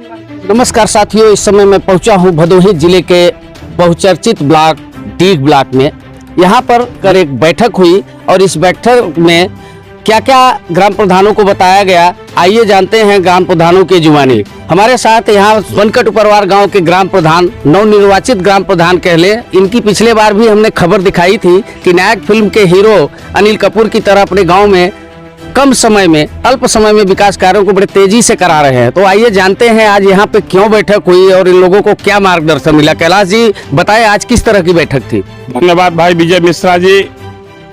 नमस्कार साथियों, इस समय मैं पहुंचा हूं भदोही जिले के बहुचर्चित ब्लॉक डीग ब्लॉक में। यहां पर एक बैठक हुई और इस बैठक में क्या क्या ग्राम प्रधानों को बताया गया, आइए जानते हैं ग्राम प्रधानों की जुबानी। हमारे साथ यहाँ बनकट उपरवार गांव के ग्राम प्रधान, नवनिर्वाचित ग्राम प्रधान कह ले। इनकी पिछले बार भी हमने खबर दिखाई थी कि नायक फिल्म के हीरो अनिल कपूर की तरह अपने गाँव में कम समय में, अल्प समय में विकास कार्यों को बड़े तेजी से करा रहे हैं। तो आइए जानते हैं आज यहाँ पे क्यों बैठक हुई और इन लोगों को क्या मार्गदर्शन मिला। कैलाश जी बताएं, आज किस तरह की बैठक थी? धन्यवाद भाई विजय मिश्रा जी।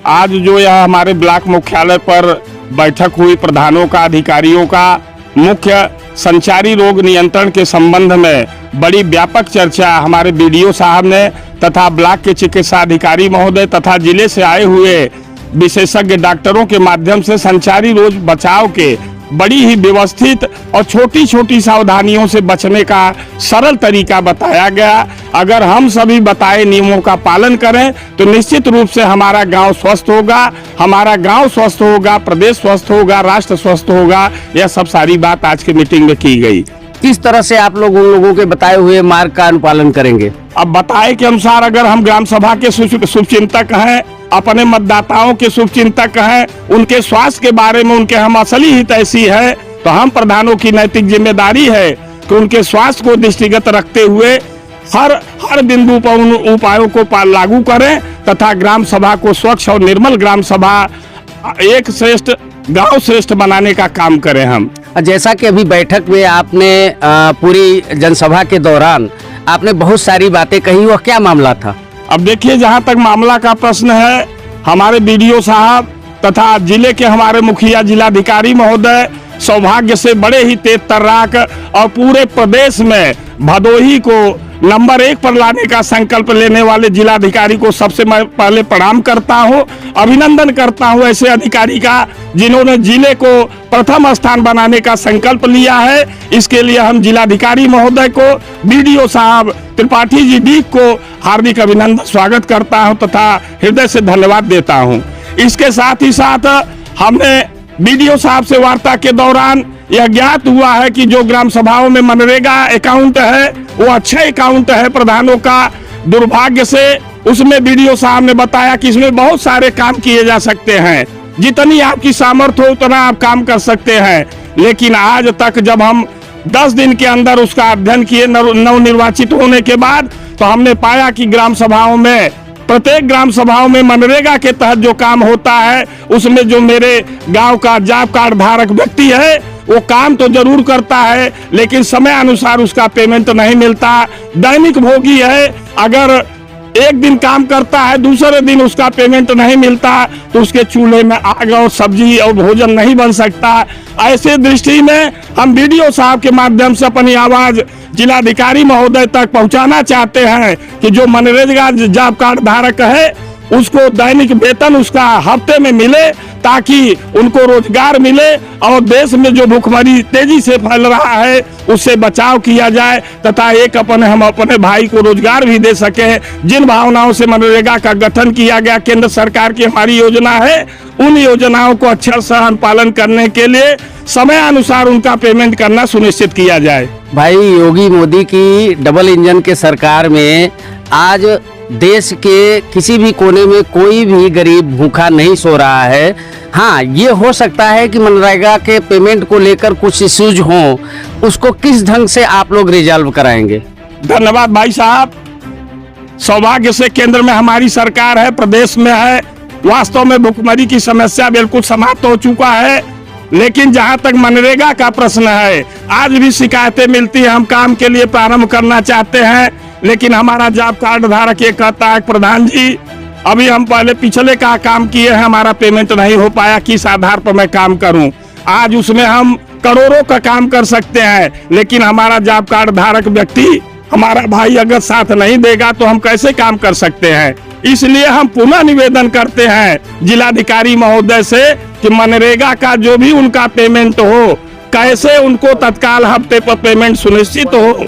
आज जो यह हमारे ब्लॉक मुख्यालय पर बैठक हुई प्रधानों का, अधिकारियों का, मुख्य संचारी रोग नियंत्रण के संबंध में बड़ी व्यापक चर्चा हमारे बीडीओ साहब ने तथा ब्लॉक के चिकित्सा अधिकारी महोदय तथा जिले से आए हुए विशेषज्ञ डॉक्टरों के माध्यम से संचारी रोग बचाव के बड़ी ही व्यवस्थित और छोटी छोटी सावधानियों से बचने का सरल तरीका बताया गया। अगर हम सभी बताए नियमों का पालन करें तो निश्चित रूप से हमारा गांव स्वस्थ होगा, हमारा गांव स्वस्थ होगा, प्रदेश स्वस्थ होगा, राष्ट्र स्वस्थ होगा। यह सब सारी बात आज की मीटिंग में की गई। किस तरह से आप लोग उन लोगों के बताए हुए मार्ग का अनुपालन करेंगे? अब बताए के अनुसार अगर हम ग्राम सभा के शुभचिंतक हैं, अपने मतदाताओं के शुभचिंतक हैं, उनके स्वास्थ्य के बारे में उनके हम असली हित ऐसी है, तो हम प्रधानों की नैतिक जिम्मेदारी है कि उनके स्वास्थ्य को दृष्टिगत रखते हुए हर बिंदु पर उन उपायों को लागू करें तथा ग्राम सभा को स्वच्छ और निर्मल ग्राम सभा, एक श्रेष्ठ गांव श्रेष्ठ बनाने का काम करें हम। जैसा कि अभी बैठक में आपने पूरी जनसभा के दौरान आपने बहुत सारी बातें कही, वह क्या मामला था? अब देखिए, जहां तक मामला का प्रश्न है, हमारे बीडीओ साहब तथा जिले के हमारे मुखिया जिलाधिकारी महोदय सौभाग्य से बड़े ही तेज तर्राक और पूरे प्रदेश में भदोही को नंबर 1 पर लाने का संकल्प लेने वाले जिलाधिकारी को सबसे मैं पहले प्रणाम करता हूं, अभिनंदन करता हूं ऐसे अधिकारी का जिन्होंने जिले को प्रथम स्थान बनाने का संकल्प लिया है। इसके लिए हम जिलाधिकारी महोदय को, बीडीओ साहब त्रिपाठी जी डी को हार्दिक अभिनंदन स्वागत करता हूं तथा हृदय से धन्यवाद देता हूं। इसके साथ ही साथ हमने बीडीओ साहब से वार्ता के दौरान यह ज्ञात हुआ है कि जो ग्राम सभाओं में मनरेगा अकाउंट है वो अच्छा अकाउंट है प्रधानों का। दुर्भाग्य से उसमें बीडीओ साहब ने बताया कि इसमें बहुत सारे काम किए जा सकते हैं, जितनी आपकी सामर्थ्य हो उतना आप काम कर सकते हैं। लेकिन आज तक जब हम 10 दिन के अंदर उसका अध्ययन किए नवनिर्वाचित होने के बाद, तो हमने पाया कि ग्राम सभाओं में, प्रत्येक ग्राम सभाओं में मनरेगा के तहत जो काम होता है उसमें जो मेरे गांव का जॉब कार्ड धारक व्यक्ति है वो काम तो जरूर करता है, लेकिन समय अनुसार उसका पेमेंट नहीं मिलता। दैनिक भोगी है, अगर एक दिन काम करता है दूसरे दिन उसका पेमेंट नहीं मिलता तो उसके चूल्हे में आग और सब्जी और भोजन नहीं बन सकता। ऐसे दृष्टि में हम बीडीओ साहब के माध्यम से अपनी आवाज जिलाधिकारी महोदय तक पहुंचाना चाहते हैं कि जो मनरेगा जॉब कार्ड धारक है उसको दैनिक वेतन उसका हफ्ते में मिले, ताकि उनको रोजगार मिले और देश में जो भूखमरी तेजी से फैल रहा है उससे बचाव किया जाए तथा हम अपने भाई को रोजगार भी दे सके। जिन भावनाओं से मनरेगा का गठन किया गया, केंद्र सरकार की हमारी योजना है, उन योजनाओं को अक्षर सह पालन करने के लिए समय अनुसार उनका पेमेंट करना सुनिश्चित किया जाए। भाई, योगी मोदी की डबल इंजन के सरकार में आज देश के किसी भी कोने में कोई भी गरीब भूखा नहीं सो रहा है। हाँ, ये हो सकता है कि मनरेगा के पेमेंट को लेकर कुछ इश्यूज हों, उसको किस ढंग से आप लोग रिजॉल्व कराएंगे? धन्यवाद भाई साहब। सौभाग्य से केंद्र में हमारी सरकार है, प्रदेश में है। वास्तव में भूखमरी की समस्या बिल्कुल समाप्त हो चुका है, लेकिन जहां तक मनरेगा का प्रश्न है, आज भी शिकायतें मिलती हैं। हम काम के लिए प्रारंभ करना चाहते हैं, लेकिन हमारा जॉब कार्ड धारक ये कहता है प्रधान जी अभी हम पहले पिछले का काम किए हैं, हमारा पेमेंट नहीं हो पाया, किस आधार पर मैं काम करूं। आज उसमें हम करोड़ों का काम कर सकते हैं, लेकिन हमारा जॉब कार्ड धारक व्यक्ति, हमारा भाई अगर साथ नहीं देगा तो हम कैसे काम कर सकते हैं। इसलिए हम पुनः निवेदन करते हैं जिलाधिकारी महोदय से कि मनरेगा का जो भी उनका पेमेंट हो, कैसे उनको तत्काल हफ्ते पर पेमेंट सुनिश्चित हो,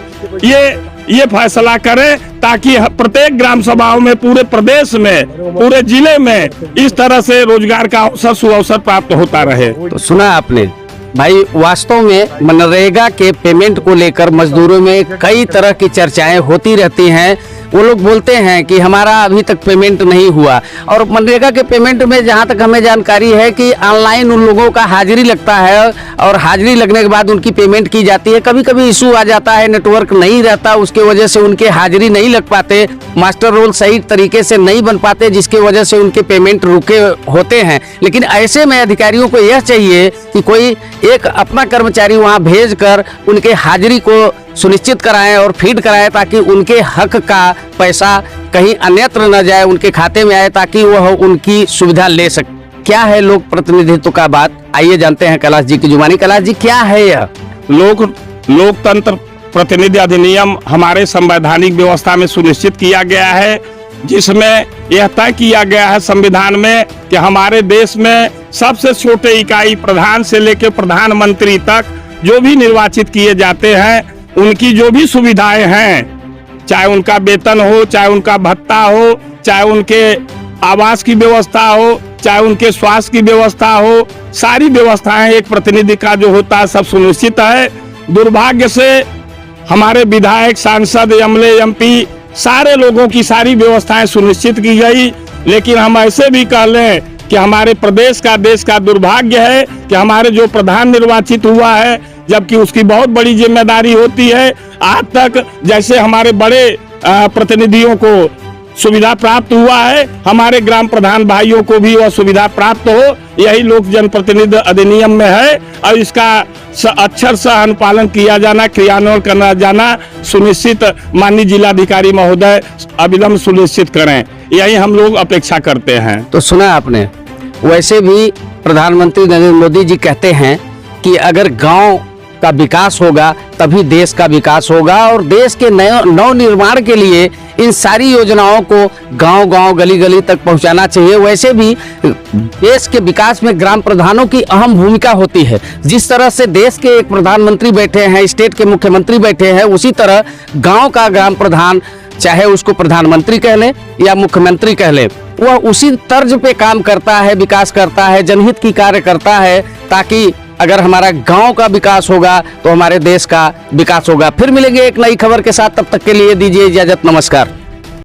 ये फैसला करें, ताकि प्रत्येक ग्राम सभाओं में, पूरे प्रदेश में, पूरे जिले में इस तरह से रोजगार का अवसर सुअवसर प्राप्त होता रहे। तो सुना आपने, भाई वास्तव में मनरेगा के पेमेंट को लेकर मजदूरों में कई तरह की चर्चाएं होती रहती हैं। वो लोग बोलते हैं कि हमारा अभी तक पेमेंट नहीं हुआ, और मनरेगा के पेमेंट में जहां तक हमें जानकारी है कि ऑनलाइन उन लोगों का हाजिरी लगता है और हाजिरी लगने के बाद उनकी पेमेंट की जाती है। कभी कभी इशू आ जाता है, नेटवर्क नहीं रहता, उसके वजह से उनके हाजिरी नहीं लग पाते, मास्टर रोल सही तरीके से नहीं बन पाते, जिसकी वजह से उनके पेमेंट रुके होते हैं। लेकिन ऐसे में अधिकारियों को यह चाहिए कि कोई एक अपना कर्मचारी वहां भेजकर उनके हाजिरी को सुनिश्चित कराएं और फीड कराएं, ताकि उनके हक का पैसा कहीं अन्यत्र न जाए, उनके खाते में आए, ताकि वह उनकी सुविधा ले सके। क्या है लोक प्रतिनिधित्व का बात, आइए जानते हैं कैलाश जी की जुबानी। कैलाश जी, क्या है यह लोकतंत्र प्रतिनिधि अधिनियम हमारे संवैधानिक व्यवस्था में सुनिश्चित किया गया है, जिसमें यह तय किया गया है संविधान में कि हमारे देश में सबसे छोटे इकाई प्रधान से लेकर प्रधानमंत्री तक जो भी निर्वाचित किए जाते हैं, उनकी जो भी सुविधाएं हैं, चाहे उनका वेतन हो, चाहे उनका भत्ता हो, चाहे उनके आवास की व्यवस्था हो, चाहे उनके स्वास्थ्य की व्यवस्था हो, सारी व्यवस्थाएं एक प्रतिनिधि का जो होता है सब सुनिश्चित है। दुर्भाग्य से हमारे विधायक, सांसद, एमएलए, एमपी सारे लोगों की सारी व्यवस्थाएं सुनिश्चित की गई, लेकिन हम ऐसे भी कह लें कि हमारे प्रदेश का, देश का दुर्भाग्य है कि हमारे जो प्रधान निर्वाचित हुआ है, जबकि उसकी बहुत बड़ी जिम्मेदारी होती है, आज तक जैसे हमारे बड़े प्रतिनिधियों को सुविधा प्राप्त हुआ है, हमारे ग्राम प्रधान भाइयों को भी वह सुविधा प्राप्त हो, यही लोक जनप्रतिनिधि अधिनियम में है। और इसका अक्षर से अनुपालन किया जाना, क्रियान्वयन करना जाना सुनिश्चित माननीय जिलाधिकारी महोदय अविलंब सुनिश्चित करें, यही हम लोग अपेक्षा करते हैं। तो सुना आपने, वैसे भी प्रधानमंत्री नरेंद्र मोदी जी कहते हैं कि अगर गांव का विकास होगा तभी देश का विकास होगा, और देश के नव निर्माण के लिए इन सारी योजनाओं को गांव-गांव, गली-गली तक पहुंचाना चाहिए। वैसे भी देश के विकास में ग्राम प्रधानों की अहम भूमिका होती है। जिस तरह से देश के एक प्रधानमंत्री बैठे हैं, स्टेट के मुख्यमंत्री बैठे हैं, उसी तरह गांव का ग्राम प्रधान, चाहे उसको प्रधानमंत्री कह लें या मुख्यमंत्री कह लें, वह उसी तर्ज पे काम करता है, विकास करता है, जनहित की कार्य करता है, ताकि अगर हमारा गांव का विकास होगा तो हमारे देश का विकास होगा। फिर मिलेंगे एक नई खबर के साथ, तब तक के लिए दीजिए इजाजत, नमस्कार।